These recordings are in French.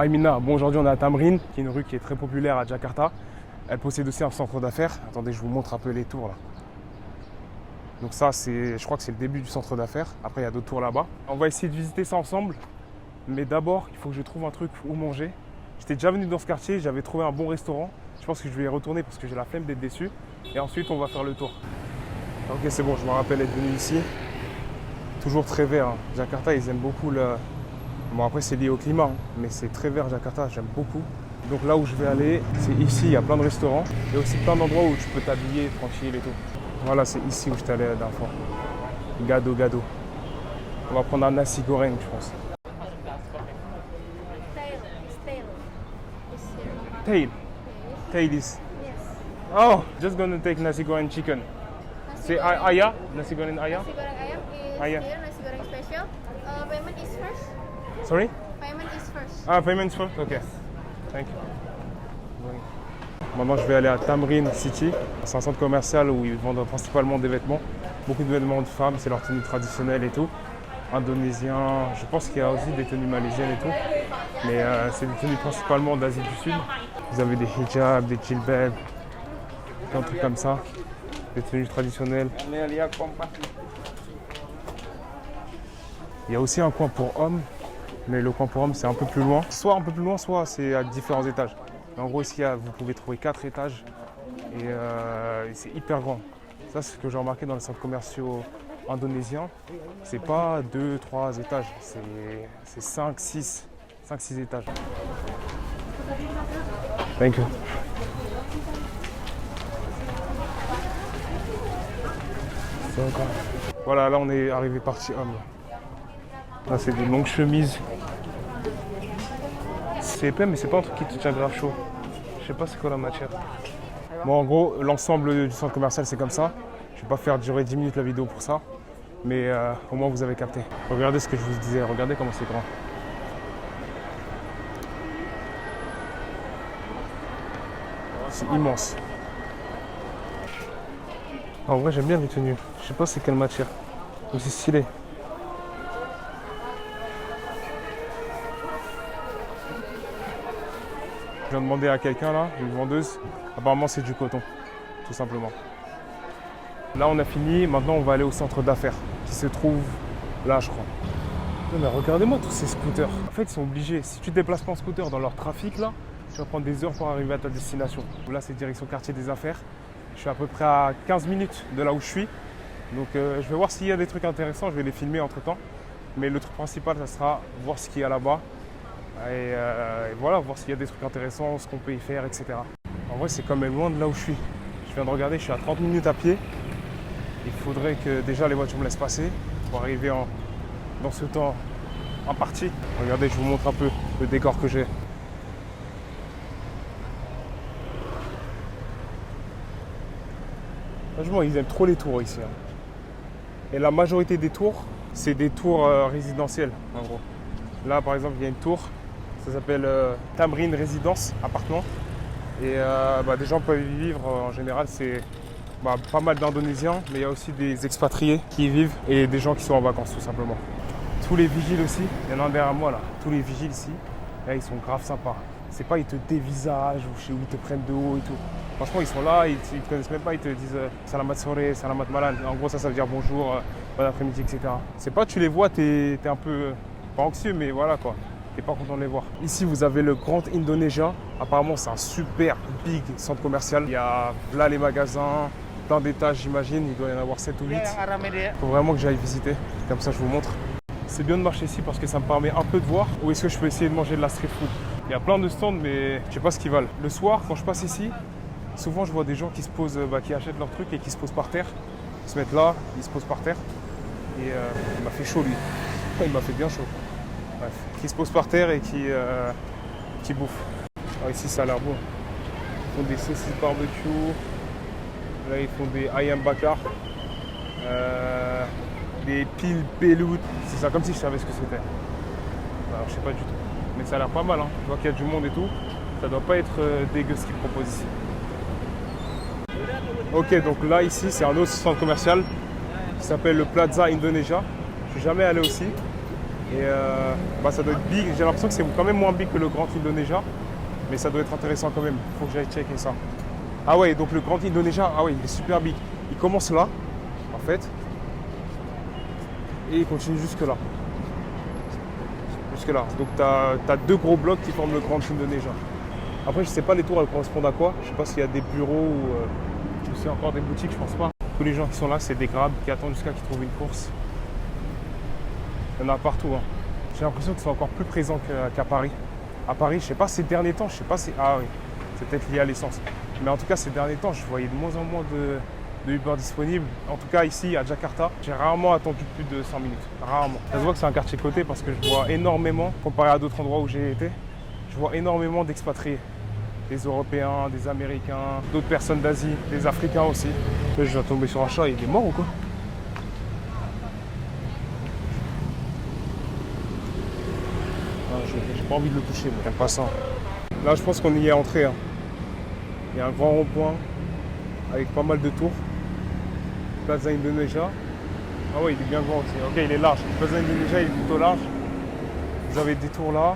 Hi Mina, bon aujourd'hui on est à Tamrin, qui est une rue qui est très populaire à Jakarta. Elle possède aussi un centre d'affaires. Attendez, je vous montre un peu les tours là. Donc ça, je crois que c'est le début du centre d'affaires. Après il y a d'autres tours là-bas. On va essayer de visiter ça ensemble. Mais d'abord, il faut que je trouve un truc où manger. J'étais déjà venu dans ce quartier, j'avais trouvé un bon restaurant. Je pense que je vais y retourner parce que j'ai la flemme d'être déçu. Et ensuite on va faire le tour. Ok, c'est bon, je me rappelle être venu ici. Toujours très vert. Hein. Jakarta, ils aiment beaucoup le... Bon après c'est lié au climat, hein, mais c'est très vert Jakarta, j'aime beaucoup. Donc là où je vais aller, c'est ici, il y a plein de restaurants. Il y a aussi plein d'endroits où tu peux t'habiller tranquille et tout. Voilà, c'est ici où je suis allé la dernière fois. Gado Gado. On va prendre un nasi goreng, je pense. Tail. Tail is... Oh, just gonna take nasi goreng chicken. C'est ayah? Nasi goreng ayah? Nasi goreng ayam is Ayam. here, nasi goreng special. Payment is first. Sorry? Payment is first. Ah, payment first? Ok. Thank you. Maintenant, je vais aller à Tamrin City. C'est un centre commercial où ils vendent principalement des vêtements. Beaucoup de vêtements de femmes, c'est leur tenue traditionnelle et tout. Indonésiens, je pense qu'il y a aussi des tenues malaisiennes et tout. Mais c'est des tenues principalement d'Asie du Sud. Vous avez des hijabs, des jilbabs, plein de trucs comme ça. Des tenues traditionnelles. Il y a aussi un coin pour hommes. Mais le coin pour hommes, c'est un peu plus loin. Soit un peu plus loin, soit c'est à différents étages. Mais en gros, ici, vous pouvez trouver 4 étages. Et c'est hyper grand. Ça, c'est ce que j'ai remarqué dans les centres commerciaux indonésiens. C'est pas 2, 3 étages. C'est 5, 6 étages. Thank you. Voilà, là, on est arrivé partie homme. Là, c'est des longues chemises. C'est épais, mais c'est pas un truc qui te tient grave chaud. Je sais pas c'est quoi la matière. Bon, en gros, l'ensemble du centre commercial, c'est comme ça. Je vais pas faire durer 10 minutes la vidéo pour ça. Mais au moins, vous avez capté. Regardez ce que je vous disais. Regardez comment c'est grand. C'est immense. En vrai, j'aime bien les tenues. Je sais pas c'est quelle matière. Mais c'est stylé. Je viens de demander à quelqu'un là, une vendeuse. Apparemment c'est du coton, tout simplement. Là on a fini, maintenant on va aller au centre d'affaires qui se trouve là je crois. Non mais regardez-moi tous ces scooters. En fait ils sont obligés, si tu te déplaces pas en scooter dans leur trafic là, tu vas prendre des heures pour arriver à ta destination. Là c'est direction quartier des affaires. Je suis à peu près à 15 minutes de là où je suis. Donc je vais voir s'il y a des trucs intéressants, je vais les filmer entre temps. Mais le truc principal ça sera voir ce qu'il y a là-bas. Et voilà, voir s'il y a des trucs intéressants, ce qu'on peut y faire, etc. En vrai, c'est quand même loin de là où je suis. Je viens de regarder, je suis à 30 minutes à pied. Il faudrait que déjà les voitures me laissent passer pour arriver dans ce temps en partie. Regardez, je vous montre un peu le décor que j'ai. Franchement, ils aiment trop les tours ici. Hein. Et la majorité des tours, c'est des tours résidentielles, en gros. Là, par exemple, il y a une tour. Ça s'appelle Tamrin Résidence, appartement. Et des gens peuvent y vivre. En général, c'est pas mal d'Indonésiens, mais il y a aussi des expatriés qui y vivent et des gens qui sont en vacances, tout simplement. Tous les vigiles aussi, il y en a un derrière moi là. Tous les vigiles ici, là, ils sont grave sympas. C'est pas ils te dévisagent ou ils te prennent de haut et tout. Franchement, ils sont là, ils te connaissent même pas, ils te disent Salamat sore, Salamat malam. En gros, ça veut dire bonjour, bon après-midi, etc. C'est pas, tu les vois, t'es un peu, pas anxieux, mais voilà quoi. T'es pas content de les voir. Ici, vous avez le Grand Indonesia. Apparemment, c'est un super big centre commercial. Il y a là les magasins, plein d'étages, j'imagine. Il doit y en avoir 7 ou 8. Il faut vraiment que j'aille visiter. Comme ça, je vous montre. C'est bien de marcher ici parce que ça me permet un peu de voir où est-ce que je peux essayer de manger de la street food. Il y a plein de stands, mais je sais pas ce qu'ils valent. Le soir, quand je passe ici, souvent, je vois des gens qui se posent, qui achètent leurs trucs et qui se posent par terre. Ils se mettent là, ils se posent par terre. Et il m'a fait chaud, lui. Il m'a fait bien chaud. Bref, qui se pose par terre et qui bouffe. Alors ici ça a l'air bon. Ils font des saucisses barbecue. Là ils font des ayam bakar. Des pil belut. C'est ça, comme si je savais ce que c'était. Alors je sais pas du tout. Mais ça a l'air pas mal. Hein. Je vois qu'il y a du monde et tout. Ça doit pas être dégueu ce qu'ils proposent ici. Ok, donc là ici c'est un autre centre commercial qui s'appelle le Plaza Indonesia. Je suis jamais allé aussi. Et ça doit être big. J'ai l'impression que c'est quand même moins big que le Grand Indonesia. Mais ça doit être intéressant quand même. Il faut que j'aille checker ça. Ah ouais, donc le Grand Indonesia, ah ouais, il est super big. Il commence là, en fait. Et il continue jusque là. Jusque là. Donc tu as 2 gros blocs qui forment le Grand Indonesia. Après, je sais pas les tours, elles correspondent à quoi. Je sais pas s'il y a des bureaux ou s'il y a encore des boutiques, je pense pas. Tous les gens qui sont là, c'est des grabs qui attendent jusqu'à qu'ils trouvent une course. Il y en a partout. Hein. J'ai l'impression qu'ils sont encore plus présents qu'à Paris. À Paris, je sais pas, ces derniers temps, je sais pas si... Ah oui, c'est peut-être lié à l'essence. Mais en tout cas, ces derniers temps, je voyais de moins en moins de Uber disponibles. En tout cas, ici, à Jakarta, j'ai rarement attendu plus de 100 minutes. Rarement. Ça se voit que c'est un quartier coté parce que je vois énormément, comparé à d'autres endroits où j'ai été, je vois énormément d'expatriés. Des Européens, des Américains, d'autres personnes d'Asie, des Africains aussi. Là, je viens de tomber sur un chat, il est mort ou quoi? J'ai pas envie de le toucher, mais j'aime pas ça. Là, je pense qu'on y est entré. Hein. Il y a un grand rond-point avec pas mal de tours. Plaza Indonesia. Ah ouais, il est bien grand aussi. Ok, il est large. Plaza Indonesia, il est plutôt large. Vous avez des tours là.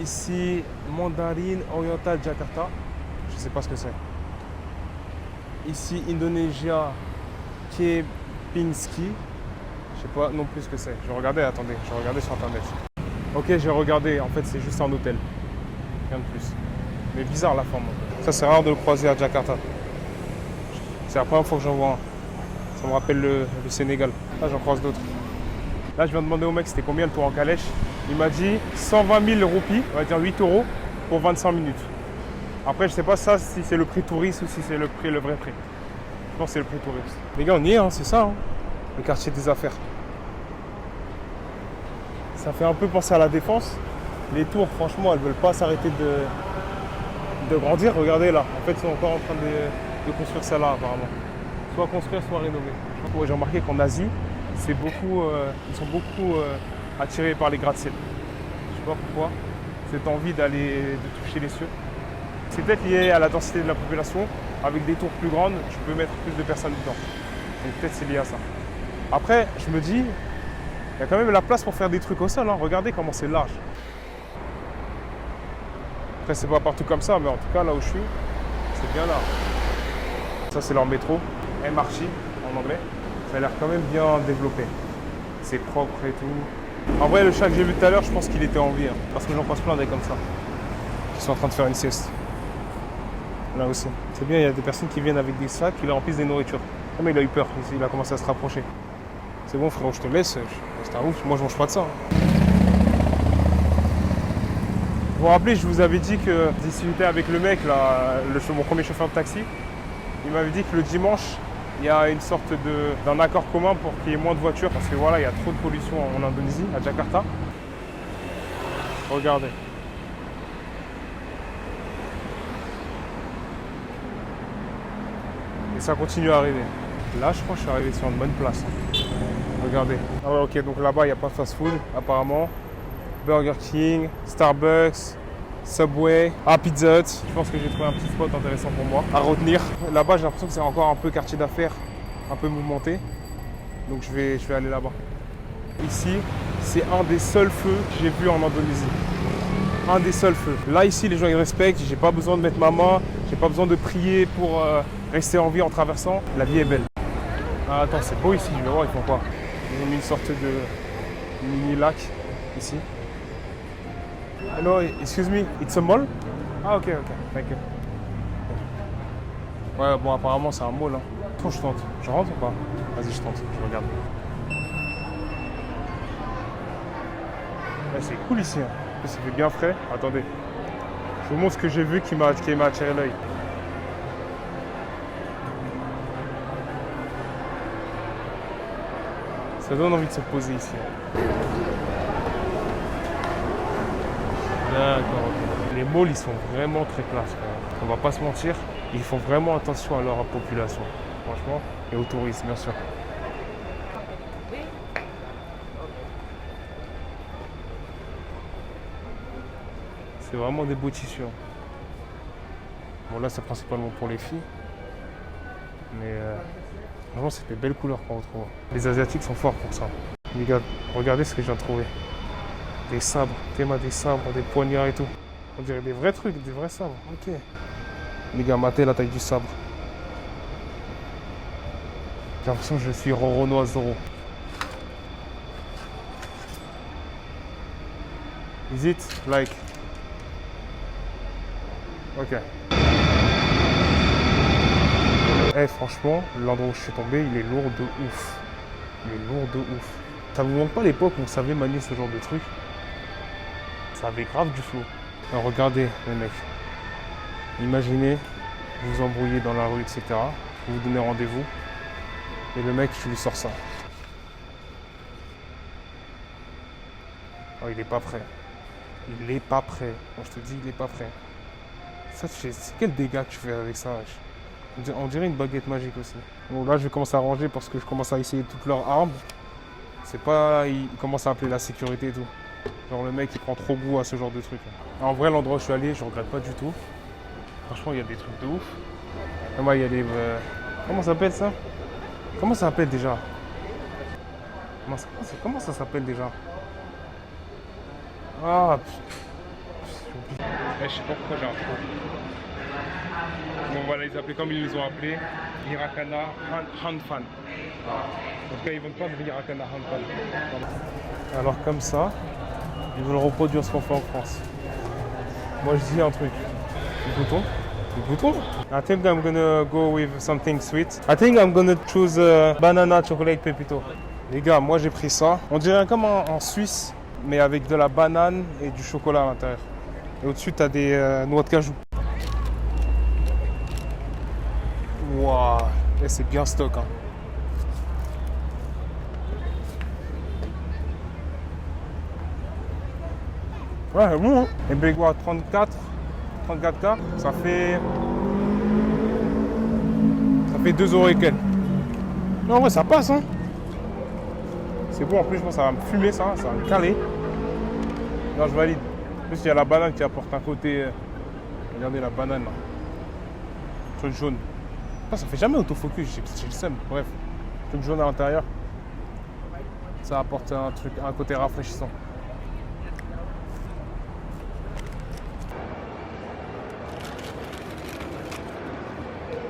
Ici, Mandarin Oriental Jakarta. Je sais pas ce que c'est. Ici, Indonesia Kempinski. Je sais pas non plus ce que c'est. Je regardais, attendez, je regardais sur internet. Ok, j'ai regardé. En fait, c'est juste un hôtel. Rien de plus. Mais bizarre la forme. Ça, c'est rare de le croiser à Jakarta. C'est la première fois que j'en vois un. Ça me rappelle le Sénégal. Là, j'en croise d'autres. Là, je viens de demander au mec c'était combien le tour en calèche. Il m'a dit 120 000 roupies, on va dire 8 € pour 25 minutes. Après, je sais pas ça si c'est le prix touriste ou si c'est le vrai prix. Je pense que c'est le prix touriste. Les gars, on y est, hein, c'est ça, hein, le quartier des affaires. Ça fait un peu penser à la Défense. Les tours, franchement, elles veulent pas s'arrêter de grandir. Regardez là, en fait, ils sont encore en train de construire ça là, apparemment. Soit construire, soit rénover. J'ai remarqué qu'en Asie, c'est beaucoup, ils sont beaucoup attirés par les gratte-ciel. Je sais pas pourquoi. Cette envie de toucher les cieux. C'est peut-être lié à la densité de la population. Avec des tours plus grandes, tu peux mettre plus de personnes dedans. Donc peut-être c'est lié à ça. Après, je me dis, il y a quand même la place pour faire des trucs au sol. Hein. Regardez comment c'est large. Après, c'est pas partout comme ça, mais en tout cas, là où je suis, c'est bien large. Ça, c'est leur métro, MRT en anglais. Ça a l'air quand même bien développé. C'est propre et tout. En vrai, le chat que j'ai vu tout à l'heure, je pense qu'il était en vie. Hein, parce que j'en passe plein des comme ça. Qui sont en train de faire une sieste. Là aussi. C'est bien, il y a des personnes qui viennent avec des sacs, qui leur remplissent des nourritures. Ah, mais il a eu peur, il a commencé à se rapprocher. C'est bon frérot, je te laisse. C'est un ouf, moi je mange pas de ça. Hein. Vous vous rappelez, je vous avais dit que j'ai discuté avec le mec, là, mon premier chauffeur de taxi. Il m'avait dit que le dimanche, il y a une sorte d'un accord commun pour qu'il y ait moins de voitures. Parce que voilà, il y a trop de pollution en Indonésie, à Jakarta. Regardez. Et ça continue à arriver. Là, je crois que je suis arrivé sur une bonne place. Regardez. Ah ouais, ok, donc là-bas, il n'y a pas de fast-food, apparemment. Burger King, Starbucks, Subway, Pizza Hut. Je pense que j'ai trouvé un petit spot intéressant pour moi à retenir. Là-bas, j'ai l'impression que c'est encore un peu quartier d'affaires, un peu mouvementé. Donc je vais aller là-bas. Ici, c'est un des seuls feux que j'ai vu en Indonésie. Un des seuls feux. Là, ici, les gens ils respectent. J'ai pas besoin de mettre ma main. J'ai pas besoin de prier pour rester en vie en traversant. La vie est belle. Ah, attends, c'est beau ici. Je vais voir, ils font quoi? Ils ont mis une sorte de mini lac ici. Hello, excuse me, it's a mall? Ah, ok, thank you. Ouais, bon, apparemment, c'est un mall. Hein. Attends, je tente. Je rentre ou pas? Vas-y, je tente, je regarde. Ouais, c'est cool ici. Hein. Ça fait bien frais. Attendez. Je vous montre ce que j'ai vu qui m'a attiré l'œil. Ça donne envie de se poser ici. D'accord, ok. Les malls, ils sont vraiment très classe. On va pas se mentir, ils font vraiment attention à leur population, franchement, et aux touristes, bien sûr. C'est vraiment des beaux tissus. Bon, là, c'est principalement pour les filles. Mais vraiment, c'est des belles couleurs qu'on retrouve. Les Asiatiques sont forts pour ça. Les gars, regardez ce que j'ai trouvé. Des sabres, Théma des sabres, des poignards et tout. On dirait des vrais trucs, des vrais sabres. Ok. Les gars, matez la taille du sabre. J'ai l'impression que je suis Rorono à Zoro. Is it like... Ok. Eh franchement, l'endroit où je suis tombé, il est lourd de ouf. Il est lourd de ouf. Ça vous manque pas l'époque où on savait manier ce genre de truc? Ça avait grave du flow. Alors regardez les mecs. Imaginez, vous vous embrouillez dans la rue, etc. Vous vous donnez rendez-vous. Et le mec, je lui sors ça. Oh, il est pas prêt. Il est pas prêt. Moi, je te dis, il est pas prêt. Ça, c'est quel dégât que tu fais avec ça, wesh. On dirait une baguette magique aussi. Bon, là, je vais commencer à ranger parce que je commence à essayer toutes leurs armes. C'est pas... Il commence à appeler la sécurité et tout. Genre, le mec, il prend trop goût à ce genre de truc. En vrai, l'endroit où je suis allé, je regrette pas du tout. Franchement, il y a des trucs de ouf. Et moi, il y a des... Comment ça s'appelle ça? Comment ça s'appelle déjà? Comment ça s'appelle déjà? Ah, j'ai oublié. Je sais pas pourquoi j'ai un trou. Bon, on va les appeler comme ils les ont appelés. Hiragana Hanfan. En tout cas, ils vont pas de Hiragana Hanfan. Alors comme ça, ils veulent reproduire ce qu'on fait en France. Moi, je dis un truc. Le bouton. Le bouton. I think I'm gonna go with something sweet. I think I'm gonna choose banana chocolate pepito. Les gars, moi j'ai pris ça. On dirait comme en Suisse, mais avec de la banane et du chocolat à l'intérieur. Et au-dessus, tu as des noix de cajou. Waouh, et c'est bien stock. Hein. Ouais, c'est bon. Hein. Et ben quoi, 34K, ça fait 2 € et quelques. Non, ouais, ça passe. Hein. C'est bon, en plus, je pense que ça va me fumer, ça va me caler. Non, je valide. En plus, il y a la banane qui apporte un côté. Regardez la banane là. Truc jaune. Ça fait jamais autofocus, j'ai le seum. Bref, truc jaune à l'intérieur. Ça apporte un côté rafraîchissant.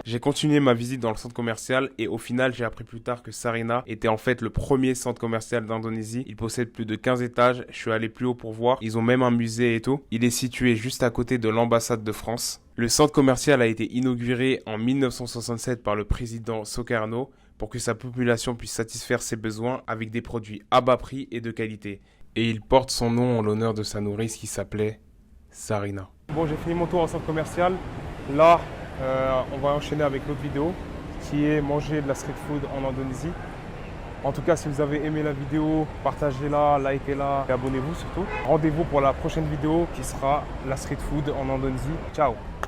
J'ai continué ma visite dans le centre commercial et au final, j'ai appris plus tard que Sarina était en fait le premier centre commercial d'Indonésie. Il possède plus de 15 étages. Je suis allé plus haut pour voir. Ils ont même un musée et tout. Il est situé juste à côté de l'ambassade de France. Le centre commercial a été inauguré en 1967 par le président Sukarno pour que sa population puisse satisfaire ses besoins avec des produits à bas prix et de qualité. Et il porte son nom en l'honneur de sa nourrice qui s'appelait Sarina. Bon, j'ai fini mon tour au centre commercial. Là, on va enchaîner avec l'autre vidéo qui est manger de la street food en Indonésie. En tout cas, si vous avez aimé la vidéo, partagez-la, likez-la et abonnez-vous surtout. Rendez-vous pour la prochaine vidéo qui sera la street food en Indonésie. Ciao!